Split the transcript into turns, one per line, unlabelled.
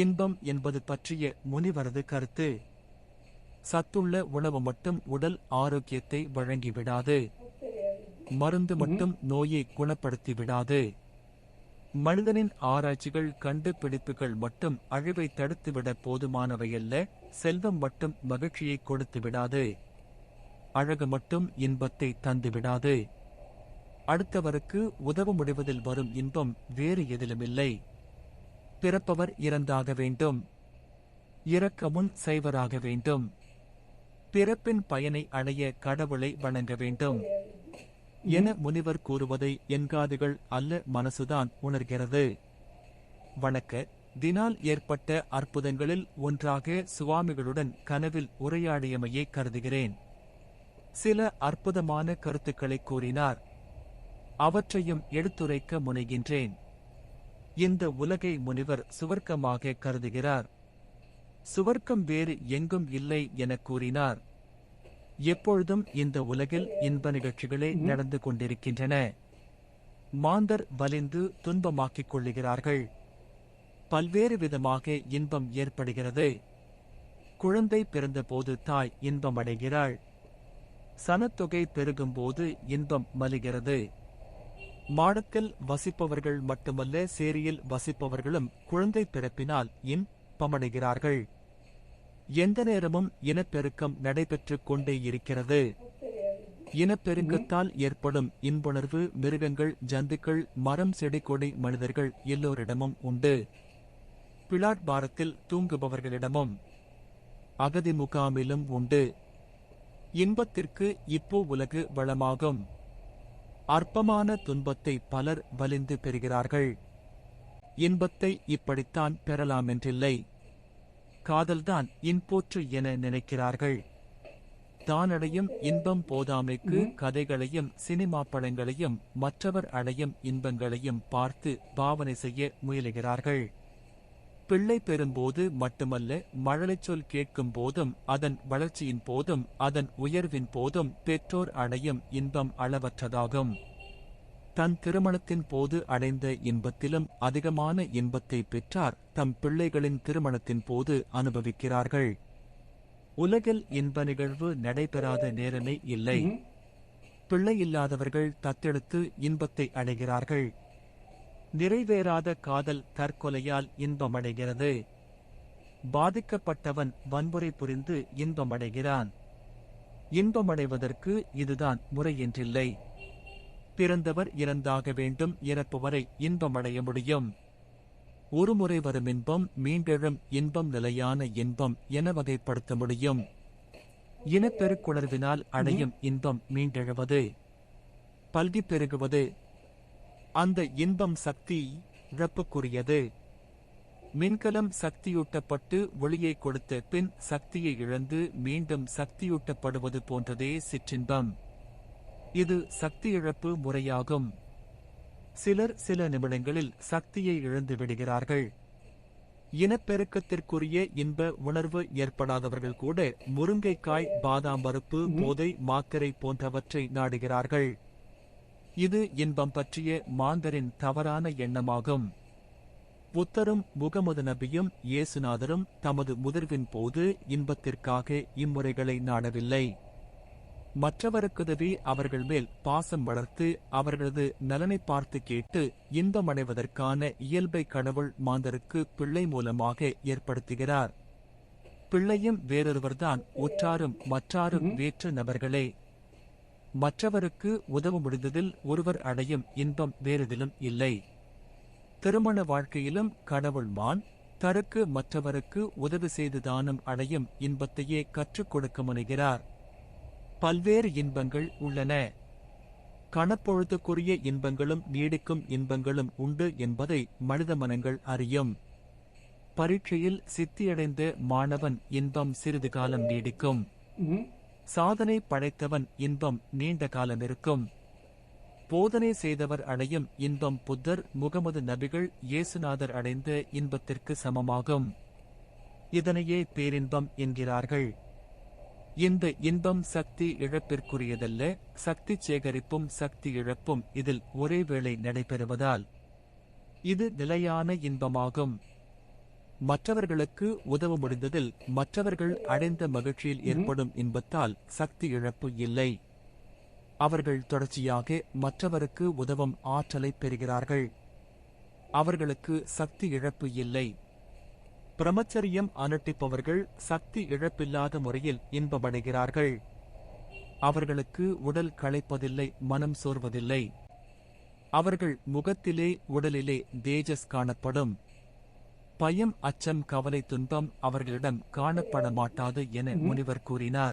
இன்பம் என்பது பற்றிய முனிவரது கருத்து. சத்துள்ள உணவு மட்டும் உடல் ஆரோக்கியத்தை வழங்கிவிடாது. மருந்து மட்டும் நோயை குணப்படுத்திவிடாது. மனிதனின் ஆராய்ச்சிகள் கண்டுபிடிப்புகள் மட்டும் அழிவை தடுத்துவிட போதுமானவையல்ல. செல்வம் மட்டும் மகிழ்ச்சியை கொடுத்துவிடாது. அழகு மட்டும் இன்பத்தை தந்துவிடாது. அடுத்தவருக்கு உதவ முடிவதில் வரும் இன்பம் வேறு எதிலுமில்லை. பிறப்பவர் இறந்தாக வேண்டும், இறக்க முன் செய்வராக வேண்டும். பிறப்பின் பயனை அடைய கடவுளை வணங்க வேண்டும் என முனிவர் கூறுவதை என் காதுகள் அல்ல, மனசுதான் உணர்கிறது. வணக்க தினால் ஏற்பட்ட அற்புதங்களில் ஒன்றாக சுவாமிகளுடன் கனவில் உரையாடியமையை கருதுகிறேன். சில அற்புதமான கருத்துக்களை கூறினார். அவற்றையும் எடுத்துரைக்க முனைகின்றேன். இந்த உலகை முனிவர் சுவர்க்கமாக கருதுகிறார். சுவர்க்கம் வேறு எங்கும் இல்லை என கூறினார். எப்பொழுதும் இந்த உலகில் இன்ப நிகழ்ச்சிகளே நடந்து கொண்டிருக்கின்றன. மாந்தர் வலிந்து துன்பமாக்கிக் கொள்ளுகிறார்கள். பல்வேறு விதமாக இன்பம் ஏற்படுகிறது. குழந்தை பிறந்தபோது தாய் இன்பமடைகிறாள். சனத்தொகை பெருகும்போது இன்பம் மலிகிறது. மாடத்தில் வசிப்பவர்கள் மட்டுமல்ல, சேரியில் வசிப்பவர்களும் குழந்தை பிறப்பினால் இன்பமடைகிறார்கள். எந்த நேரமும் இனப்பெருக்கம் நடைபெற்றுக் கொண்டே இருக்கிறது. இனப்பெருக்கத்தால் ஏற்படும் இன்புணர்வு மிருகங்கள், ஜந்துக்கள், மரம், செடி, கொடி, மனிதர்கள் எல்லோரிடமும் உண்டு. பிளாட்பாரத்தில் தூங்குபவர்களிடமும் அகதி முகாமிலும் உண்டு. இன்பத்திற்கு இப்போ உலகு வளமாகும். அற்பமான துன்பத்தை பலர் வலிந்து பெறுகிறார்கள். இன்பத்தை இப்படித்தான் பெறலாமென்றில்லை. காதல்தான் இன்போற்று என நினைக்கிறார்கள். தானடையும் இன்பம் போதாமைக்கு கதைகளையும் சினிமா படங்களையும் மற்றவர் அடையும் இன்பங்களையும் பார்த்து பாவனை செய்ய முயலுகிறார்கள். பிள்ளை பெறும்போது மட்டுமல்ல, மழலைச் சொல் கேட்கும் போதும், அதன் வளர்ச்சியின் போதும், அதன் உயர்வின் போதும் பெற்றோர் அடையும் இன்பம் அளவற்றதாகும். தன் திருமணத்தின் போது அடைந்த இன்பத்திலும் அதிகமான இன்பத்தை பெற்றார் தம் பிள்ளைகளின் திருமணத்தின் போது அனுபவிக்கிறார்கள். உலகில் இன்ப நிகழ்வு நடைபெறாத நேரமே இல்லை. பிள்ளை இல்லாதவர்கள் தத்தெடுத்து இன்பத்தை அடைகிறார்கள். நிறைவேறாத காதல் தற்கொலையால் இன்பமடைகிறது. பாதிக்கப்பட்டவன் வன்முறை புரிந்து இன்பமடைகிறான். இன்பமடைவதற்கு இதுதான் முறை என்றில்லை. பிறந்தவர் இறந்தாக வேண்டும், இறப்பவரை இன்பமடைய முடியும். ஒருமுறை வரும் இன்பம் மீண்டெழும் இன்பம் நிலையான இன்பம் என வகைப்படுத்த முடியும். இனப்பெருக்குணர்வினால் அடையும் இன்பம் மீண்டெழுவது, பல்கி பெருகுவது. அந்த இன்பம் சக்தி இழப்புக்குரியது. மின்கலம் சக்தியூட்டப்பட்டு ஒளியை கொடுத்த பின் சக்தியை இழந்து மீண்டும் சக்தியூட்டப்படுவது போன்றதே சிற்றின்பம். இது சக்தி இழப்பு முறையாகும். சிலர் சில நிமிடங்களில் சக்தியை இழந்து விடுகிறார்கள். இனப்பெருக்கத்திற்குரிய இன்ப உணர்வு ஏற்படாதவர்கள் கூட முருங்கைக்காய், பாதாம் பருப்பு, போதை மாத்திரை போன்றவற்றை நாடுகிறார்கள். இது இன்பம் பற்றிய மாந்தரின் தவறான எண்ணமாகும். புத்தரும் முகமது நபியும் இயேசுநாதரும் தமது முதிர்வின் போது இன்பத்திற்காக இம்முறைகளை நாடவில்லை. மற்றவருக்குதவி அவர்கள் மேல் பாசம் வளர்த்து அவர்களது நலனை பார்த்து கேட்டு இன்பமடைவதற்கான இயல்பை கடவுள் மாந்தருக்கு பிள்ளை மூலமாக ஏற்படுத்துகிறார். பிள்ளையும் வேறொருவர்தான், உற்றாரும் மற்றாரும் வேற்று நபர்களே. மற்றவருக்கு உதவ முடிந்ததில் ஒருவர் அடையும் இன்பம் வேறெதிலும் இல்லை. திருமண வாழ்க்கையிலும் கடவுள் மான் தருக்கு மற்றவருக்கு உதவி செய்து தானம் அடையும் இன்பத்தையே கற்றுக் கொடுக்க முனைகிறார். பல்வேறு இன்பங்கள் உள்ளன. கணப்பொழுதுக்குரிய இன்பங்களும் நீடிக்கும் இன்பங்களும் உண்டு என்பதை மனித மனங்கள் அறியும். பரீட்சையில் சித்தியடைந்த மாணவன் இன்பம் சிறிது காலம் நீடிக்கும். சாதனை படைத்தவன் இன்பம் நீண்ட காலம் இருக்கும். போதனை செய்தவர் அடையும் இன்பம் புத்தர், முகமது நபிகள், இயேசுநாதர் அடைந்த இன்பத்திற்கு சமமாகும். இதனையே பேரின்பம் என்கிறார்கள். இந்த இன்பம் சக்தி இழப்பிற்குரியதல்ல. சக்தி சேகரிப்பும் சக்தி இழப்பும் இதில் ஒரே வேளை நடைபெறுவதால் இது நிலையான இன்பமாகும். மற்றவர்களுக்கு உதவ முடிந்ததில் மற்றவர்கள் அடைந்த மகிழ்ச்சியில் ஏற்படும் இன்பத்தால் சக்தி இழப்பு இல்லை. அவர்கள் தொடர்ச்சியாக மற்றவருக்கு உதவும் ஆற்றலை பெறுகிறார்கள். அவர்களுக்கு சக்தி இழப்பு இல்லை. பிரம்மச்சரியம் அனுஷ்டிப்பவர்கள் சக்தி இழப்பில்லாத முறையில் இன்பமடைகிறார்கள். அவர்களுக்கு உடல் களைப்பதில்லை, மனம் சோர்வதில்லை. அவர்கள் முகத்திலே உடலிலே தேஜஸ் காணப்படும். பயம், அச்சம், கவலை, துன்பம் அவர்களிடம் காணப்பட மாட்டாது என முனிவர் கூறினார்.